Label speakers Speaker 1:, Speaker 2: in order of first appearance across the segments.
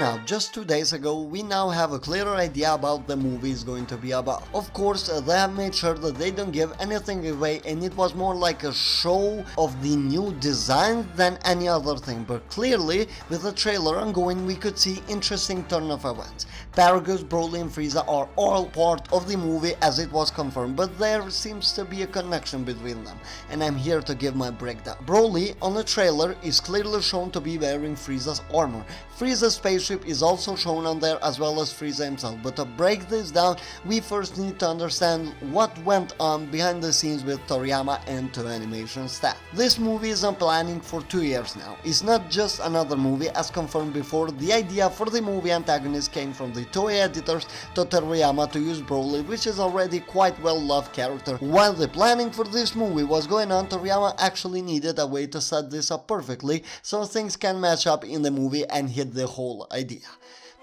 Speaker 1: coming out just 2 days ago, we now have a clearer idea about the movie is going to be about. Of course, they have made sure that they don't give anything away, and it was more like a show of the new design than any other thing, but clearly, with the trailer ongoing, we could see interesting turn of events. Paragus, Broli and Freeza are all part of the movie as it was confirmed, but there seems to be a connection between them, and I'm here to give my breakdown. Broli on the trailer is clearly shown to be wearing Frieza's armor. Frieza's spaceship is also shown on there as well as Frieza himself, but to break this down, we first need to understand what went on behind the scenes with Toriyama and Toei Animation staff. This movie is on planning for 2 years now. It's not just another movie as confirmed before. The idea for the movie antagonist came from the Toei editors to Toriyama to use Broli, which is already quite well loved character. While the planning for this movie was going on, Toriyama actually needed a way to set this up perfectly so things can match up in the movie and hit the whole idea.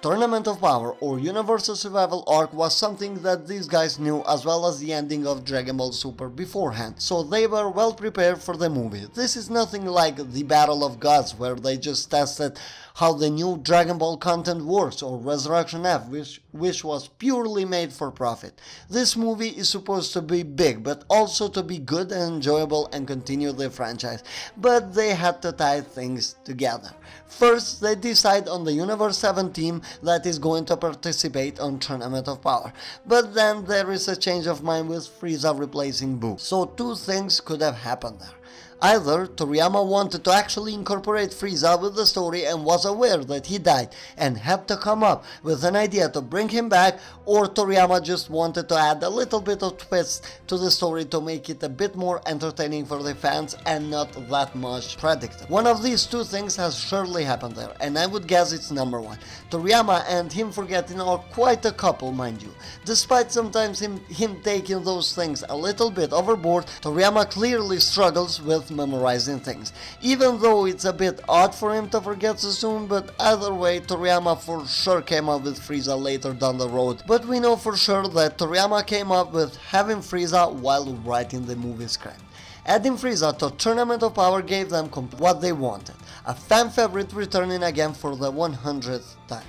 Speaker 1: Tournament of Power or Universal Survival Arc was something that these guys knew, as well as the ending of Dragon Ball Super beforehand, so they were well prepared for the movie. This is nothing like the Battle of Gods where they just tested how the new Dragon Ball content works, or Resurrection F, which was purely made for profit. This movie is supposed to be big, but also to be good and enjoyable and continue the franchise, but they had to tie things together. First, they decide on the Universe 7 team that is going to participate on Tournament of Power, but then there is a change of mind with Frieza replacing Buu, so two things could have happened there. Either Toriyama wanted to actually incorporate Frieza with the story and was aware that he died and had to come up with an idea to bring him back, or Toriyama just wanted to add a little bit of twist to the story to make it a bit more entertaining for the fans and not that much predictable. One of these two things has surely happened there, and I would guess it's number one. Toriyama and him forgetting are quite a couple, mind you. Despite sometimes him taking those things a little bit overboard, Toriyama clearly struggles with memorizing things, even though it's a bit odd for him to forget so soon, but either way, Toriyama for sure came up with Frieza later down the road, but we know for sure that Toriyama came up with having Frieza while writing the movie script. Adding Frieza to Tournament of Power gave them what they wanted, a fan favorite returning again for the 100th time.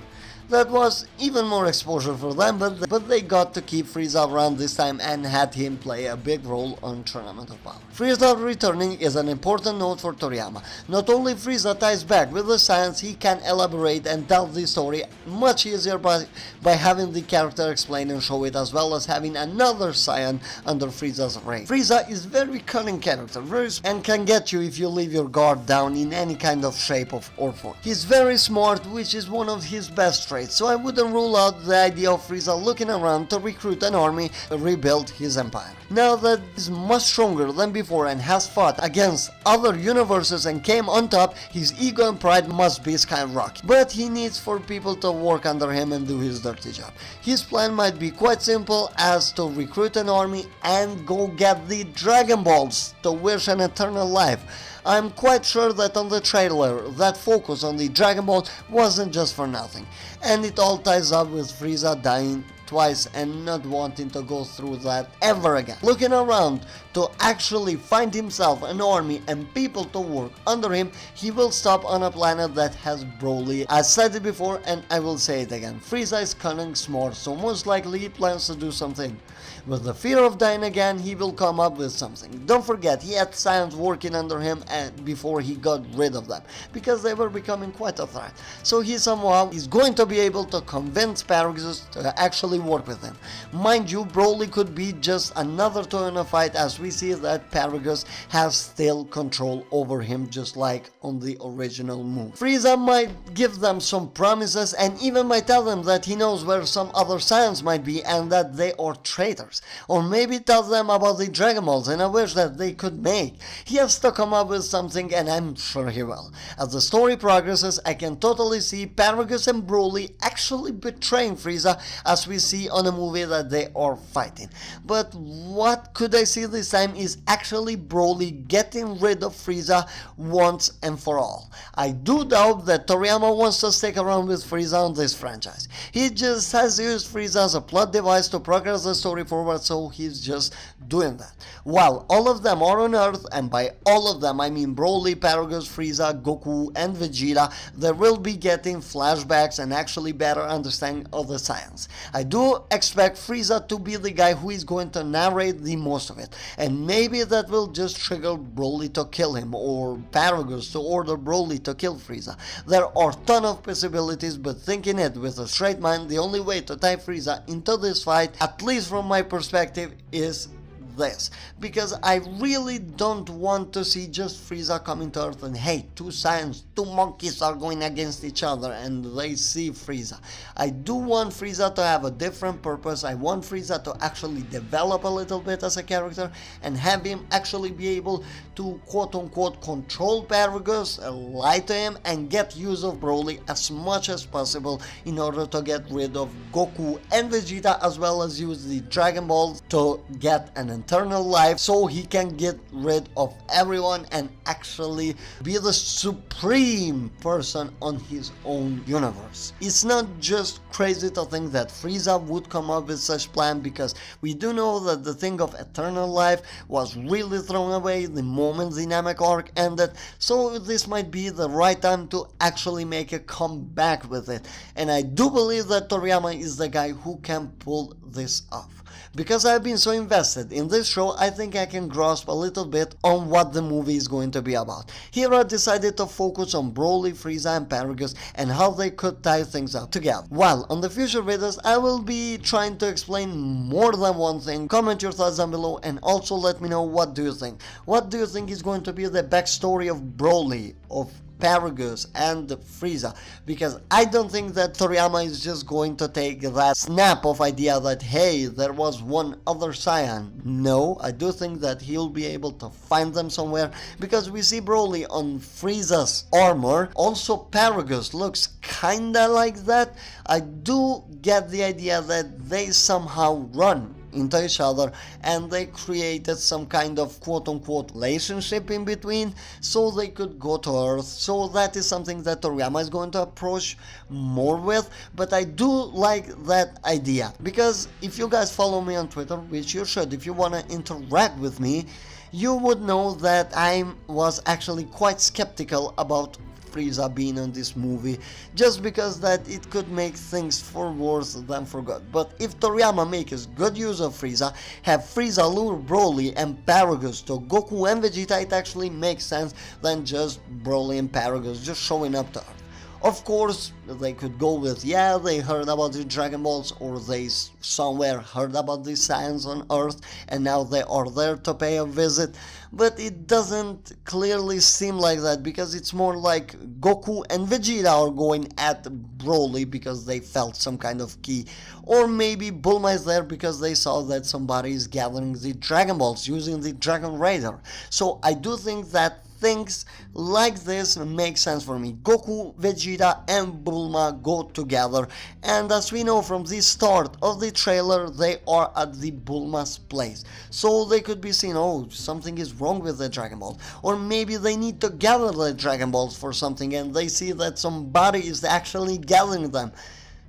Speaker 1: That was even more exposure for them, but they got to keep Frieza around this time and had him play a big role on Tournament of Power. Frieza returning is an important note for Toriyama. Not only Frieza ties back with the science, he can elaborate and tell the story much easier by having the character explain and show it, as well as having another Saiyan under Frieza's reign. Frieza is very cunning character, and can get you if you leave your guard down in any kind of shape or form. He's very smart, which is one of his best traits. So I wouldn't rule out the idea of Frieza looking around to recruit an army to rebuild his empire. Now that he's much stronger than before and has fought against other universes and came on top, his ego and pride must be skyrocketing. But he needs for people to work under him and do his dirty job. His plan might be quite simple, as to recruit an army and go get the Dragon Balls to wish an eternal life. I'm quite sure that on the trailer, that focus on the Dragon Ball wasn't just for nothing, and it all ties up with Frieza dying twice and not wanting to go through that ever again. Looking around to actually find himself an army and people to work under him, he will stop on a planet that has Broli. I said it before and I will say it again. Frieza is cunning, smart, so most likely he plans to do something. With the fear of dying again, he will come up with something. Don't forget, he had Saiyans working under him and before he got rid of them, because they were becoming quite a threat. So he somehow is going to be able to convince Paragus to actually work with him. Mind you, Broli could be just another toy in a fight, as we see that Paragus has still control over him, just like on the original movie. Frieza might give them some promises and even might tell them that he knows where some other Saiyans might be and that they are traitors. Or maybe tell them about the Dragon Balls and a wish that they could make. He has to come up with something, and I'm sure he will. As the story progresses, I can totally see Paragus and Broli actually betraying Frieza, as we see on a movie that they are fighting. But what could I see this time is actually Broli getting rid of Frieza once and for all. I do doubt that Toriyama wants to stick around with Frieza on this franchise. He just has used Frieza as a plot device to progress the story forward, so he's just doing that. While all of them are on Earth, and by all of them I mean Broli, Paragus, Frieza, Goku and Vegeta, they will be getting flashbacks and actually better understanding of the science. I do expect Frieza to be the guy who is going to narrate the most of it, and maybe that will just trigger Broli to kill him, or Paragus to order Broli to kill Frieza. There are a ton of possibilities, but thinking it with a straight mind, the only way to tie Frieza into this fight, at least from my perspective, is this, because I really don't want to see just Frieza coming to Earth and hey, two Saiyans, two monkeys are going against each other and they see Frieza. I do want Frieza to have a different purpose. I want Frieza to actually develop a little bit as a character and have him actually be able to quote-unquote control Paragus, lie to him and get use of Broli as much as possible in order to get rid of Goku and Vegeta, as well as use the Dragon Balls to get an eternal life so he can get rid of everyone and actually be the supreme person on his own universe. It's not just crazy to think that Frieza would come up with such plan, because we do know that the thing of eternal life was really thrown away the moment the Namek arc ended, so this might be the right time to actually make a comeback with it, and I do believe that Toriyama is the guy who can pull this off. Because I've been so invested in this show, I think I can grasp a little bit on what the movie is going to be about. Here I decided to focus on Broli, Frieza and Paragus and how they could tie things up together. While on the future videos I will be trying to explain more than one thing. Comment your thoughts down below and also let me know what do you think. What do you think is going to be the backstory of Broli, of Paragus and Frieza, because I don't think that Toriyama is just going to take that snap of idea that hey, there was one other Saiyan. No, I do think that he'll be able to find them somewhere, because we see Broli on Frieza's armor. Also Paragus looks kinda like that. I do get the idea that they somehow run into each other and they created some kind of quote-unquote relationship in between so they could go to Earth. So that is something that Toriyama is going to approach more with, but I do like that idea, because if you guys follow me on Twitter, which you should if you want to interact with me, you would know that I was actually quite skeptical about Frieza being on this movie, just because that it could make things for worse than for good. But if Toriyama makes good use of Frieza, have Frieza lure Broli and Paragus to Goku and Vegeta, it actually makes sense than just Broli and Paragus just showing up to Earth. Of course, they could go with, yeah, they heard about the Dragon Balls, or they somewhere heard about the science on Earth, and now they are there to pay a visit. But it doesn't clearly seem like that, because it's more like Goku and Vegeta are going at Broli because they felt some kind of key. Or maybe Bulma is there because they saw that somebody is gathering the Dragon Balls using the Dragon Radar. So I do think that things like this make sense for me. Goku, Vegeta and Bulma go together, and as we know from the start of the trailer, they are at the Bulma's place. So they could be saying, oh, something is wrong with the Dragon Balls, or maybe they need to gather the Dragon Balls for something and they see that somebody is actually gathering them.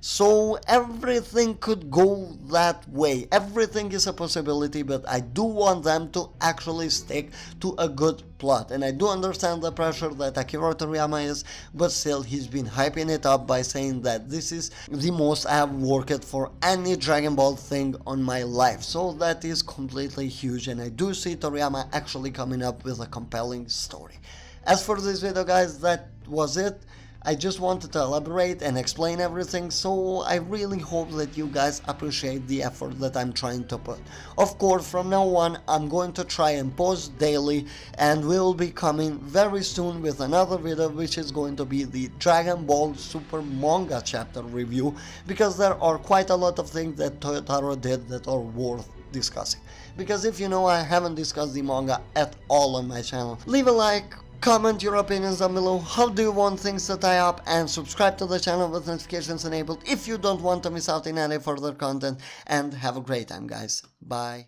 Speaker 1: So everything could go that way. Everything is a possibility, but I do want them to actually stick to a good plot. And I do understand the pressure that Akira Toriyama is, but still he's been hyping it up by saying that this is the most I have worked for any Dragon Ball thing on my life. So that is completely huge, and I do see Toriyama actually coming up with a compelling story. As for this video, guys, that was it. I just wanted to elaborate and explain everything, so I really hope that you guys appreciate the effort that I'm trying to put. Of course, from now on, I'm going to try and post daily, and we'll be coming very soon with another video, which is going to be the Dragon Ball Super manga chapter review, because there are quite a lot of things that Toyotaro did that are worth discussing. Because if you know, I haven't discussed the manga at all on my channel. Leave a like, Comment your opinions down below. How do you want things to tie up? And subscribe to the channel with notifications enabled if you don't want to miss out on any further content. And have a great time, guys. Bye.